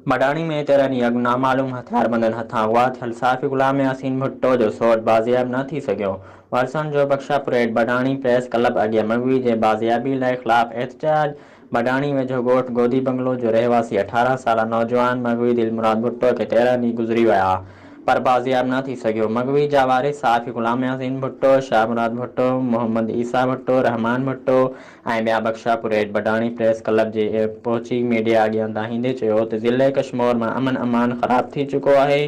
बडाणी में 13 ॾींहं अॻु नामालूम हथियारबंदनि हथां अगवा थियल साफ़ी गुलाम यासीन भुट्टो जो सौट बाज़ियाब न थी सघियो। वरसन जो बख्शा परेड बडाणी प्रेस क्लब अॻे मगवी जे बाज़ियाबी लाइ ख़िलाफ़ एहतजाज। बडाणी वेझो ॻोठ गोदी बंगलो जो रहवासी 18 साला नौजवान मगवी दिलमुराद भुट्टो खे 13 ॾींहं गुज़री विया पर बाज़ियाब न थी सघियो। मगवी जा वारिस साफ़ी गुलाम यासीन भुट्टो, शाहमुराद भुट्टो, मोहम्मद ईसा भुट्टो, रहमान भुट्टो ऐं ॿिया बख्शा परेड बडाणी प्रेस क्लब जे पहुची मीडिया अॻियां दाहींदे चयो त ज़िले कश्मीर में अमन अमान ख़राब थी चुको आहे।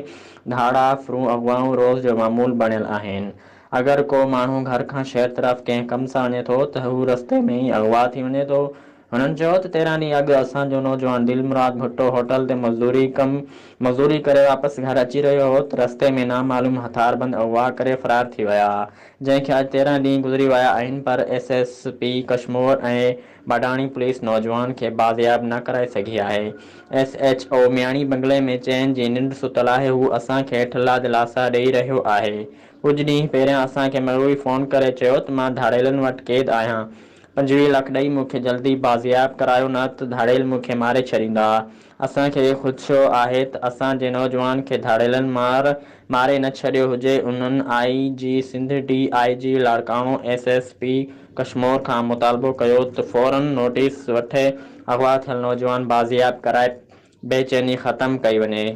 धाड़ा फरू अगवाऊं रोज़ जो मामूल बणियल आहिनि। अगर को माण्हू घर खां शहर तरफ़ कंहिं कम सां वञे थो त हू रस्ते में ई अगवा थी वञे थो। हुननि चयो त 13 ॾींहं अॻु असांजो नौजवान दिलमुराद भुट्टो होटल ते मज़दूरी करे वापसि घर अची रहियो हो त रस्ते में नामालूम हथियारबंद अगवा करे फ़रार थी विया, जंहिंखे अॼु 13 ॾींहं गुज़री विया आहिनि पर SSP कश्मीर ऐं बडाणी पुलिस नौजवान खे बाज़ियाब न कराए सघी आहे। SHO मियाणी बंगले में चैन जी निंड सुतल आहे। हू असांखे ठला दिलासा ॾेई रहियो आहे। कुझु ॾींहं पहिरियां असांखे मगवी फ़ोन करे चयो त मां धाड़ेलनि वटि क़ैद आहियां। 25 लाख ॾेई मूंखे जल्दी बाज़ियाब करायो न त धाड़ेल मूंखे मारे छॾींदा। असांखे ख़ुदशो आहे त असांजे नौजवान खे धाड़ेलनि मारे न छॾियो हुजे। उन्हनि IG Sindh DIG Larkana SSP Kashmir खां मुतालबो कयो त फ़ौरन नोटिस वठे अगवा थियल नौजवान बाज़ियाब कराए बेचैनी ख़त्म कई वञे।